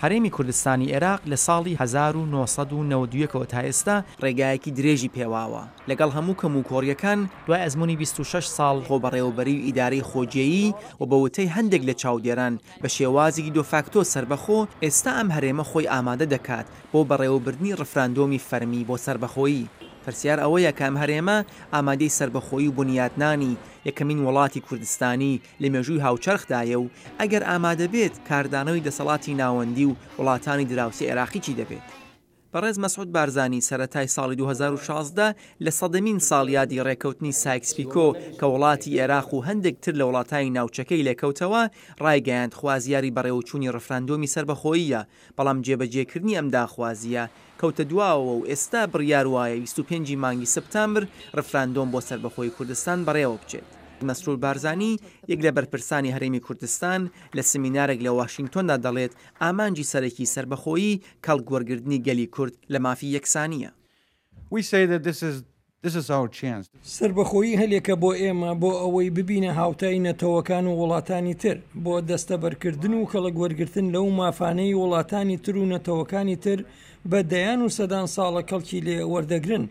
هەرێمی کوردستانی عێراق لە ساڵی 1992 تا ئێستا ڕێگایەکی درێژی پێواوە لەگەڵ هەموو کەموکۆڕیەکان دوای ئەزموونی 26 ساڵ خۆبەڕێوەبەری و ئیدارەی خۆجێیی و بە وتەی هەندێک لە چاودێران بە شێوازێکی دۆفاکتۆ سەربەخۆ ئێستا ئەم هەرێمە خۆی ئامادە دەکات بۆ بەڕێوەبردنی ڕفراندۆمی فەرمی بۆ سەربەخۆیی. پرسیار ئەوەیە کە ئەم هەرێمە ئامادەی سەربەخۆیی و بنیاتنانی یەکەمین وڵاتی کوردستانی لە مێژووی هاوچەرخدایە و ئەگەر ئامادە بێت کاردانەوەی دەسەڵاتی ناوەندی و وڵاتانی دراوسی عێراقی چی دەبێت؟ بەڕێز مەسعود بارزانی سەرەتای ساڵی 2016 لە سەدەمین ساڵیادی ڕێکەوتنی سایکس-پیکۆ کە وڵاتی عێراق و هەندێک تر لە وڵاتانی ناوچەکەی لێکەوتەوە ڕایگەیاند خوازیاری بەڕێوەچوونی ڕفراندۆمی سەربەخۆییە، بەڵام جێبەجێکردنی ئەم داخوازیە کەوتە دواوە و ئێستا بڕیار وایە 25 مانگی سەپتامبر ڕفراندۆم بۆ سەربەخۆی کوردستان بەڕێوە بچێت. مەسعود بارزانی یەک لە بەرپرسانی هەرێمی کوردستان لە سمینارێک لە واشنگتۆندا دەڵێت ئامانجی سەرەکی سەربەخۆیی کەڵگوەرگرتنی گەلی کورد لە مافی یەکسانیە. سەربەخۆیی هەلێکە بۆ ئێمە بۆ ئەوەی ببینە هاوتای نەتەوەکان و وڵاتانی تر بۆ دەستەبەرکردن و کەڵەگوەرگرتن لەو مافانەی وڵاتانی تر و نەتەوەکانی تر بە دەیان و سەدان ساڵە کەڵکی لێ وەردەگرن.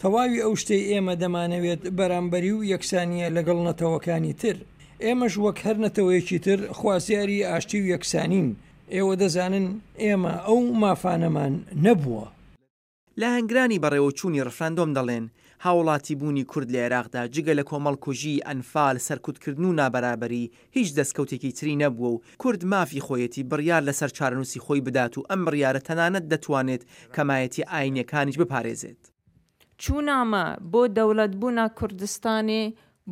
تەواوی ئەو شتەی ئێمە دەمانەوێت بەرامبەری و یەکسانیە لەگەڵ نەتەوەکانی تر. ئێمەش وەک هەر نەتەوەیەکی تر خوازیاری ئاشتی و یەکسانین. ئێوە دەزانن ئێمە ئەو مافانەمان نەبووە. لە هەنگرانی بەڕێوەچوونی ڕفراندۆم دەڵێن هاوڵاتی بوونی کورد لە عێراقدا جگە لە کۆمەڵکوژی ئەنفال سەرکوتکردن و نابەرابەری هیچ دەستکەوتێکی تری نەبووە و کورد مافی خۆیەتی بڕیار لەسەر چارەنووسی خۆی بدات و ئەم بڕیارە تەنانەت دەتوانێت کەمایەتی ئاینیەکانیش بپارێزێت. چوونامە بۆ دەوڵەتبوونا کوردستانێ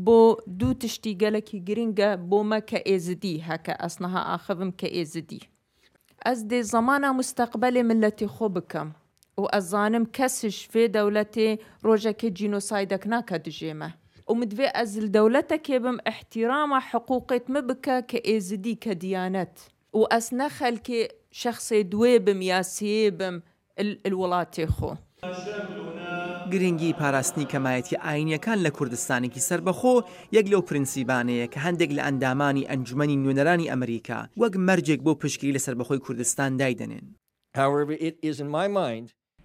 بۆ دوو تشتی گەلێکی گرنگە بۆمە کە ئێزدی هەکە ئەسنەها ئاخەبم کە ئێزدی ئەس دێ زەمانە مستەقبەلێ ملەتی خۆ بکەم و ئەزانم کەسش فێ دەولەتێ ڕۆژەکە جینۆسایدەک ناکە دژێمە ومدوێ ئەزل دەولەتەکێ بم احتیرامە حقوقێت مبکە کە ئێزدی کە دیانەت و ئەس نەخەلکێ شەخصێ دوێ بم یا سێ بم الوڵاتێ خۆ. گرنگی پاراستنی کەمایەتی ئاینیەکان لە کوردستانێکی سەربەخۆ یەک لەو پرینسیبانەیە کە هەندێک لە ئەندامانی ئەنجومەنی نوێنەرانی ئەمریکا وەک مەرجێک بۆ پشتگیری لە سەربەخۆی کوردستان دایدەنێن.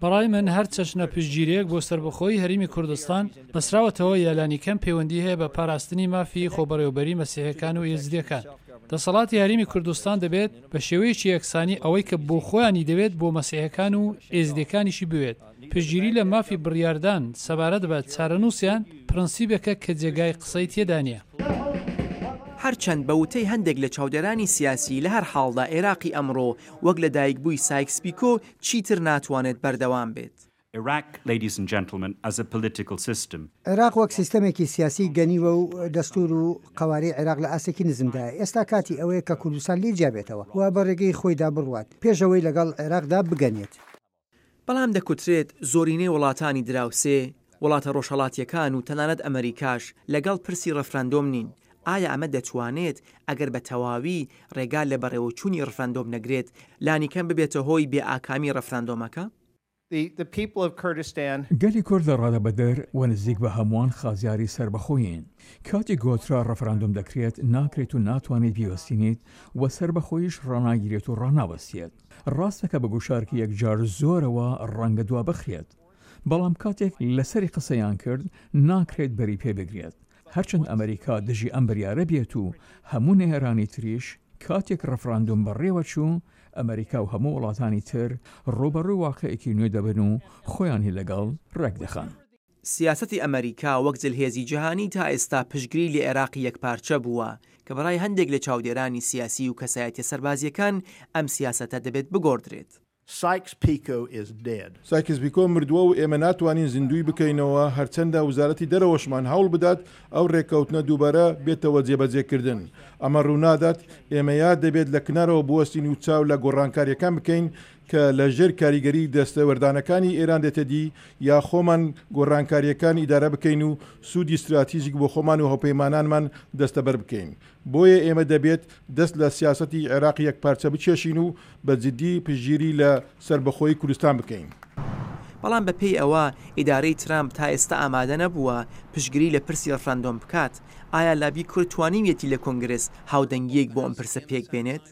بەڕای من هەر چەشنە پشتگیریەک بۆ سەربەخۆیی هەرێمی کوردستان بەسراوەتەوە یالانیکەم پەیوەندی هەیە بە پاراستنی مافی خۆبەڕێوەبەری مەسیحیەکان و ئێزدیەکان. دەسەڵاتی هەرێمی کوردستان دەبێت بە شێوەیەکی یەکسانی ئەوەی کە بۆ خۆیانی دەوێت بۆ مەسیحیەکان و ئێزدیەکانیشی بوێت. پشتگیری لە مافی بڕیاردان سەبارەت بە چارەنووسیان پرەنسیبێکە کە جێگای قسەی تێدا نییە. هەرچەند بە وتەی هەندێک لە چاودێرانی سیاسی لە هەر حاڵدا عێراقی ئەمڕۆ وەک لە دایکبووی سایکس-پیکۆ چیتر ناتوانێت بەردەوام بێت. عێراق وەک سیستەمێکی سیاسی گەنیوە و دەستور و قەوارەی عێراق لە ئاسێکی نزمدایە. ئێستا کاتی ئەوەیە کە کوردستان لێ جیابێتەوە و بە ڕێگەی خۆیدا بڕوات پێشەوەی لەگەڵ عێراقدا بگەنێت. بەڵام دەکوترێت زۆرینەی وڵاتانی دراوسێ وڵاتە ڕۆژهەڵاتیەکان و تەنانەت ئەمریکاش لەگەڵ پرسی ڕەفراندۆم نین. ئایا ئەمە دەتوانێت ئەگەر بە تەواوی ڕێگا لە بەڕێوەچوونی ڕەفراندۆم نەگرێت لانیکەم ببێتە هۆی بێ ئاکامی ڕەفراندۆمەکە؟ گەلی کورد لە ڕادەبەدەر و نزیک بە هەمووان خازیاری سەربەخۆیین. کاتی گۆترا ڕەفراندۆم دەکرێت ناکرێت و ناتوانێت بیوەستینیت و سەربەخۆییش ڕناگیرێت و ڕناوەستێت. ڕاستەکە بە گوشارکی یەکجار زۆرەوە ڕەنگە دوا بخرێت، بەڵام کاتێک لەسەری قسەیان کرد ناکرێت بەری پێ بگرێت. هەرچەند ئەمریکا دژی ئەم بریارە بێت و هەموو نێرانی تریش کاتێک ڕەفراندۆم بەڕێوە چوو ئەمریکا و هەموو وڵاتانی تر ڕوبەڕووی واقعێکی نوێ دەبن و خۆیانی لەگەڵ ڕێک دەخەن. سیاسەتی ئەمریکا وەک جلهێزی جیهانی تا ئێستا پشتگیری لە عێراقی یەکپارچە بووە کە بەڕای هەندێک لە چاودێرانی سیاسی و کەسایەتیە سەربازیەکان ئەم سیاسەتە دەبێت بگۆڕدرێت. سایکس-پیکۆ مردووە و ئێمە ناتوانین زیندوی بکەینەوە هەرچەندە وزارەتی دەرەوەشمان هەوڵ بدات ئەو ڕێکەوتنە دووبارە بێتەوە جێبەجێکردن. ئەمە ڕوونادات ئێمە یاد دەبێت لە کنارەوە بوەستین و چاو لە گۆڕانکاریەکان بکەین کە لە ژێر کاریگەری دەستەوەردانەکانی ئێران دێتەدی یا خۆمان گۆڕانکاریەکان ئیدارە بکەین و سوودی استراتیژیک بۆ خۆمان و هەوپەیمانانمان دەستەبەر بکەین. بۆیە ئێمە دەبێت دەست لە سیاسەتی عێراقی یەکپارچە بچێشین و بە جددی پشتگیری لە سەربەخۆیی کوردستان بکەین. بەڵام بەپێی ئەوە ئیدارەی ترامپ تا ئێستا ئامادە نەبووە پشتگیری لە پرسی ڕەفراندۆم بکات. ئایا لابی کورد توانیویەتی لە کۆنگرس هاودەنگیەک بۆ ئەم پرسە پێک بێنێت؟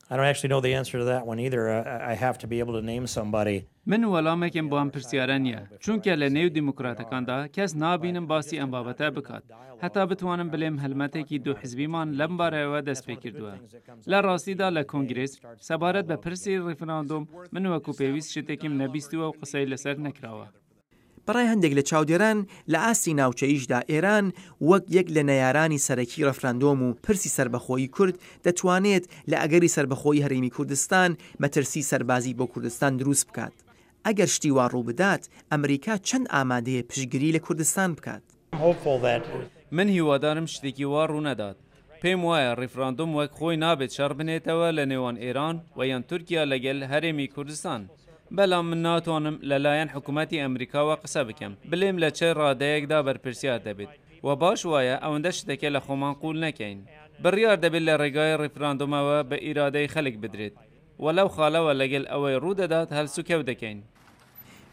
I don't actually know the answer to that one either. I have to be able to name somebody. من وەڵامێکم بۆ ئەم پرسیارە نییە چونکە لە نێو دیموکراتەکاندا کەس نابینم باسی ئەم بابەتە بکات هەتا بتوانم بڵێم هەلمەتێکی دوو حزبیمان لەم بارەوە دەست پێ کردووە لە ڕاستیدا لە کۆنگرێس سەبارەت بە پرسی ڕیفراندۆم من وەکو پێویست شتێکیم نەبیستووە و قسەی لەسەر نەکراوە. بەڕای هەندێک لە چاودێران لە ئاستی ناوچەییشدا ئێران وەک یەک لە نەیارانی سەرەکی ڕەفراندۆم و پرسی سەربەخۆیی کورد دەتوانێت لە ئەگەری سەربەخۆیی هەرێمی کوردستان مەترسی سەربازی بۆ کوردستان دروست بکات. ئەگەر شتی وا ڕوو بدات ئەمریکا چەند ئامادەیە پشتگیری لە کوردستان بکات. من هیوادارم شتێکی وا ڕوو نەدات. پێم وایە ڕیفراندۆم وەک خۆی نابێت شەڕ بنێتەوە لە نێوان ئێران و یان تورکیا لەگەل هەرێمی کوردستان. بەڵام من ناتوانم لەلایەن حکوومەتی ئەمریکاوە قسە بکەم بلێم لە چه ڕادەیەکدا بەرپرسیار دەبێت و باش وایە ئەوەندە شتێکە لە خۆمان قوول نەکەین بڕیار دەبێت لە ڕێگای ڕیفراندۆمەوە بە ئیرادەی خەڵک بدرێت و لەو خاڵەوە لەگەل ئەوەی ڕوودەدات هەلسوکەوت دەکەین.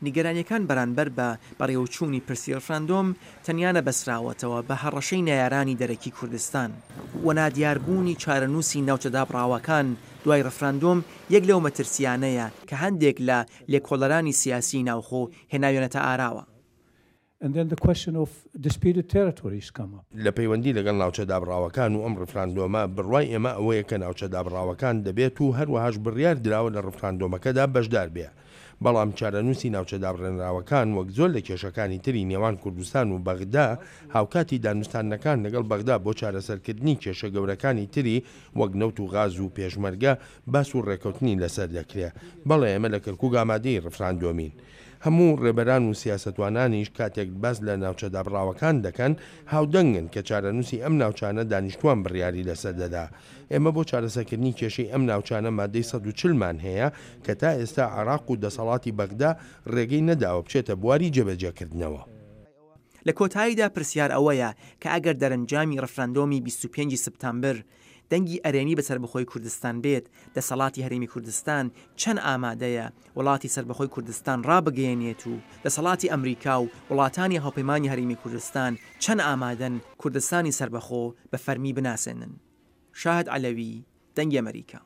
نیگەرانیەکان بەرامبەر بە بەڕێوەچوونی پرسی ڕەفراندۆم تەنیا نەبەسراوەتەوە بە هەڕەشەی نەیارانی دەرەکی کوردستان و نادیاربوونی چارەنووسی ناوچەدابڕاوەکان دوای ڕەفراندۆم یەک لەو مەترسیانەیە کە هەندێک لە لێکۆڵەرانی سیاسی ناوخۆ هێناوێنەتە ئاراوە. لە پەیوەندی لەگەڵ ناوچەدابڕاوەکان و ئەم ڕفراندۆمە بڕوای ئێمە ئەوەیە کە ناوچەدابڕاوەکان دەبێت و هەروەهاش بڕیار دراوە لە ڕفراندۆمەکەدا بەشدار بێ. بەڵام چارەنووسی ناوچەدابڕێنراوەکان وەک زۆر لە کێشەکانی تری نێوان کوردستان و بەغدا هاوکاتی دانوستانەکان لەگەڵ بەغدا بۆ چارەسەرکردنی کێشە گەورەکانی تری وەک نەوت و غاز و پێشمەرگە باس و ڕێکەوتنی لەسەر دەکرێت. بەڵێ ئێمە لە کەرکووک ئامادەی ڕفراندۆمین. هەموو ڕێبەران و سیاسەتوانانیش کاتێک باس لە ناوچەدابڕاوەکان دەکەن هاودەنگن کە چارەنووسی ئەم ناوچانە دانیشتوان بڕیاری لەسەر دەدا. ئێمە بۆ چارەسەرکردنی کێشەی ئەم ناوچانە مادەی 140مان هەیە کە تا ئێستا عێراق و دەسەڵاتی بەغدا ڕێگەی نەداوە بچێتە بواری جێبەجێکردنەوە. لە کۆتاییدا پرسیار ئەوەیە کە ئەگەر دەرەنجامی ڕەفراندۆمی 25 سپتامبر دەنگی ئەرێنی بە سەربەخۆی کوردستان بێت دەسەڵاتی هەرێمی کوردستان چەند ئامادەیە وڵاتی سەربەخۆی کوردستان ڕابگەیەنێت و دەسەڵاتی ئەمریکا و وڵاتانی هاوپەیمانی هەرێمی کوردستان چەند ئامادەن کوردستانی سەربەخۆ بە فەرمی بناسێنن. شاهد عەلەوی دەنگی ئەمریکا.